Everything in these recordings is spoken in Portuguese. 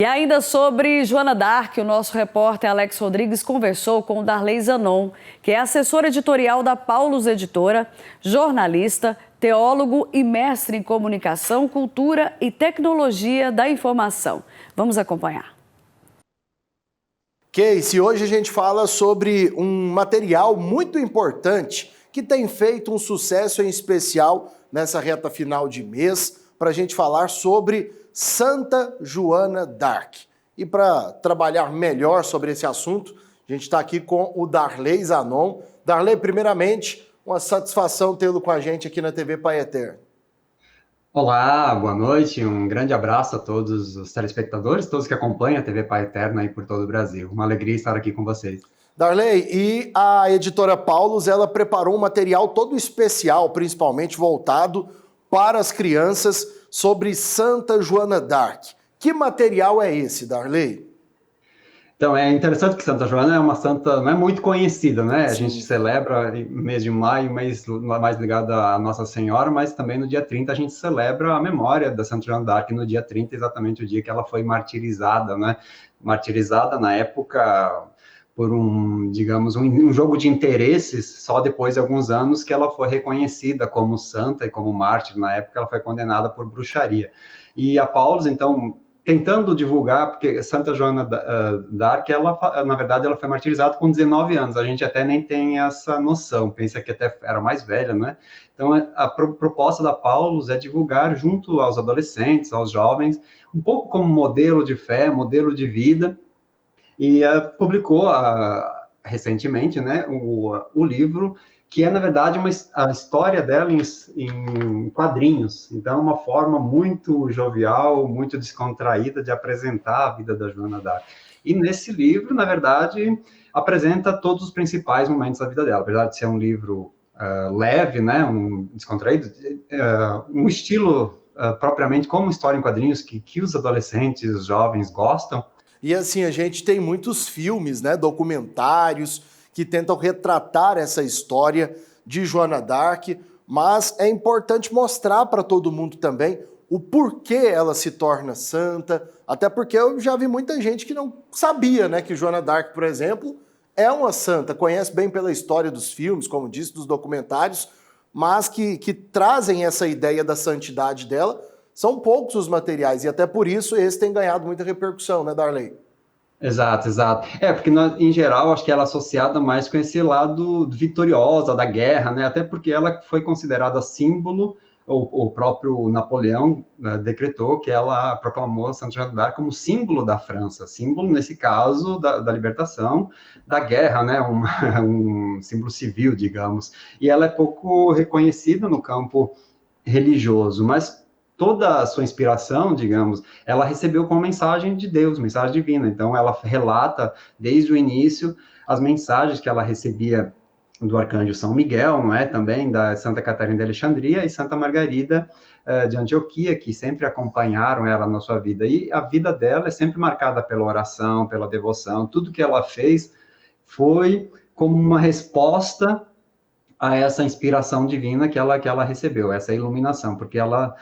E ainda sobre Joana d'Arc, o nosso repórter Alex Rodrigues conversou com Darley Zanon, que é assessora editorial da Paulus Editora, jornalista, teólogo e mestre em comunicação, cultura e tecnologia da informação. Vamos acompanhar. Casey, hoje a gente fala sobre um material muito importante que tem feito um sucesso em especial nessa reta final de mês, para a gente falar sobre Santa Joana d'Arc. E para trabalhar melhor sobre esse assunto, a gente está aqui com o Darley Zanon. Darley, primeiramente, uma satisfação tê-lo com a gente aqui na TV Pai Eterno. Olá, boa noite, um grande abraço a todos os telespectadores, todos que acompanham a TV Pai Eterno aí por todo o Brasil. Uma alegria estar aqui com vocês. Darley, e a editora Paulus, ela preparou um material todo especial, principalmente voltado para as crianças, sobre Santa Joana d'Arc. Que material é esse, Darley? Então, é interessante que Santa Joana é uma santa, não é muito conhecida, né? Sim. A gente celebra no mês de maio, mês mais ligado à Nossa Senhora, mas também no dia 30 a gente celebra a memória da Santa Joana d'Arc, no dia 30, exatamente o dia que ela foi martirizada, né? Martirizada na época por digamos, um jogo de interesses, só depois de alguns anos que ela foi reconhecida como santa e como mártir. Na época ela foi condenada por bruxaria. E a Paulus, então, tentando divulgar, porque Santa Joana d'Arc, ela, na verdade, ela foi martirizada com 19 anos, a gente até nem tem essa noção, pensa que até era mais velha, né? Então, a proposta da Paulus é divulgar junto aos adolescentes, aos jovens, um pouco como modelo de fé, modelo de vida, e publicou recentemente, né, o livro, que é, na verdade, a história dela em quadrinhos. Então, é uma forma muito jovial, muito descontraída de apresentar a vida da Joana d'Arc. E nesse livro, na verdade, apresenta todos os principais momentos da vida dela. Apesar de ser um livro leve, né, descontraído, um estilo propriamente como história em quadrinhos que os adolescentes, os jovens gostam. E assim, a gente tem muitos filmes, né, documentários, que tentam retratar essa história de Joana d'Arc, mas é importante mostrar para todo mundo também o porquê ela se torna santa, até porque eu já vi muita gente que não sabia, né, que Joana d'Arc, por exemplo, é uma santa, conhece bem pela história dos filmes, como disse, dos documentários, mas que trazem essa ideia da santidade dela. São poucos os materiais, e até por isso esse tem ganhado muita repercussão, né, Darley? Exato, exato. Porque, em geral, acho que ela é associada mais com esse lado vitoriosa da guerra, né? Até porque ela foi considerada símbolo, o próprio Napoleão decretou que ela proclamou Santa Joana d'Arc como símbolo da França, símbolo, nesse caso, da libertação, da guerra, né? Um símbolo civil, digamos. E ela é pouco reconhecida no campo religioso, mas toda a sua inspiração, digamos, ela recebeu como mensagem de Deus, mensagem divina. Então, ela relata, desde o início, as mensagens que ela recebia do arcanjo São Miguel, não é? Também da Santa Catarina de Alexandria e Santa Margarida de Antioquia, que sempre acompanharam ela na sua vida. E a vida dela é sempre marcada pela oração, pela devoção. Tudo que ela fez foi como uma resposta a essa inspiração divina que ela recebeu, essa iluminação, porque ela,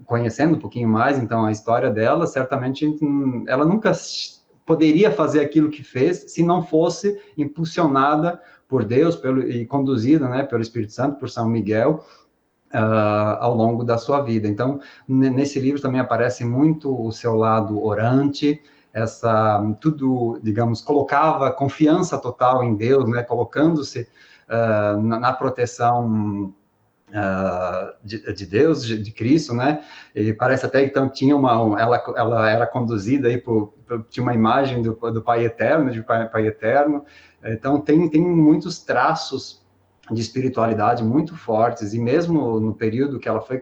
conhecendo um pouquinho mais, então, a história dela, certamente ela nunca poderia fazer aquilo que fez se não fosse impulsionada por Deus e conduzida, né, pelo Espírito Santo, por São Miguel, ao longo da sua vida. Então, nesse livro também aparece muito o seu lado orante, tudo, digamos, colocava confiança total em Deus, né, colocando-se na proteção de Deus, de Cristo, né? E parece até que então tinha ela era conduzida aí tinha uma imagem do Pai Eterno, de Pai Eterno. Então tem muitos traços de espiritualidade muito fortes, e mesmo no período que ela foi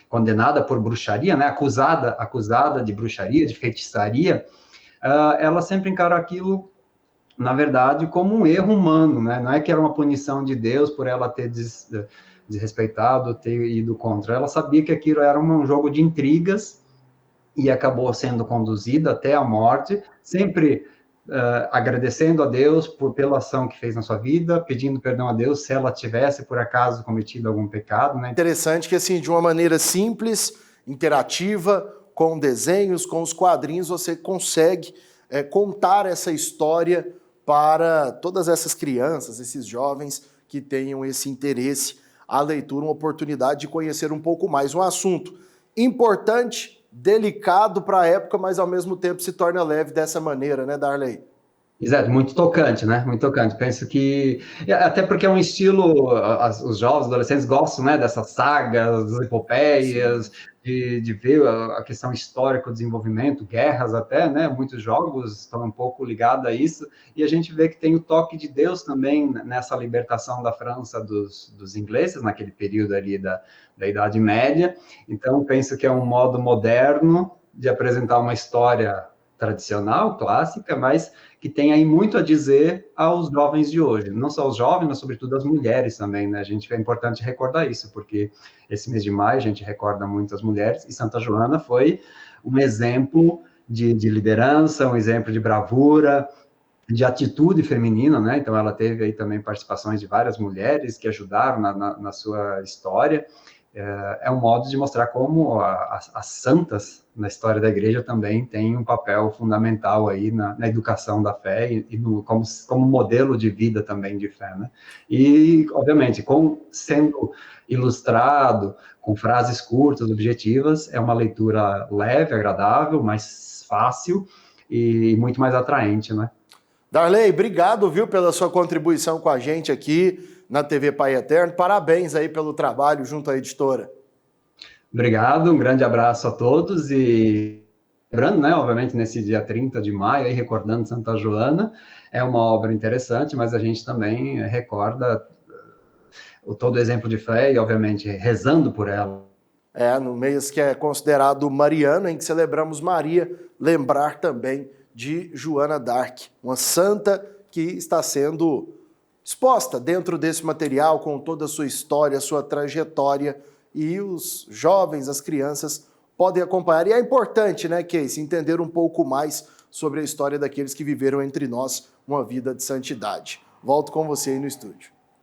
condenada por bruxaria, né? Acusada de bruxaria, de feitiçaria, ela sempre encarou aquilo, na verdade, como um erro humano, né? Não é que era uma punição de Deus por ela ter desrespeitado, ter ido contra. Ela sabia que aquilo era um jogo de intrigas e acabou sendo conduzida até a morte, sempre agradecendo a Deus pela ação que fez na sua vida, pedindo perdão a Deus se ela tivesse, por acaso, cometido algum pecado, né? Interessante que, assim, de uma maneira simples, interativa, com desenhos, com os quadrinhos, você consegue contar essa história para todas essas crianças, esses jovens que tenham esse interesse. A leitura, uma oportunidade de conhecer um pouco mais um assunto importante, delicado para a época, mas ao mesmo tempo se torna leve dessa maneira, né, Darley? Exato, muito tocante, né? Muito tocante. Penso que, até porque é um estilo, os jovens, adolescentes gostam, né, dessas sagas, das epopeias, de ver a questão histórica, o desenvolvimento, guerras até, né? Muitos jogos estão um pouco ligados a isso, e a gente vê que tem o toque de Deus também nessa libertação da França dos ingleses, naquele período ali da Idade Média. Então, penso que é um modo moderno de apresentar uma história tradicional, clássica, mas que tem aí muito a dizer aos jovens de hoje. Não só os jovens, mas sobretudo as mulheres também, né? É importante recordar isso, porque esse mês de maio a gente recorda muito as mulheres, e Santa Joana foi um exemplo de liderança, um exemplo de bravura, de atitude feminina, né? Então ela teve aí também participações de várias mulheres que ajudaram na sua história. É um modo de mostrar como as santas na história da igreja também têm um papel fundamental aí na educação da fé e como modelo de vida também de fé, né? E, obviamente, sendo ilustrado, com frases curtas, objetivas, é uma leitura leve, agradável, mais fácil e muito mais atraente, né? Darley, obrigado, viu, pela sua contribuição com a gente aqui na TV Pai Eterno. Parabéns aí pelo trabalho junto à editora. Obrigado, um grande abraço a todos e lembrando, né, obviamente nesse dia 30 de maio, aí, recordando Santa Joana, é uma obra interessante, mas a gente também recorda todo o exemplo de fé e, obviamente, rezando por ela. No mês que é considerado mariano, em que celebramos Maria, lembrar também de Joana d'Arc, uma santa que está sendo exposta dentro desse material, com toda a sua história, sua trajetória, e os jovens, as crianças, podem acompanhar. E é importante, né, Casey, entender um pouco mais sobre a história daqueles que viveram entre nós uma vida de santidade. Volto com você aí no estúdio.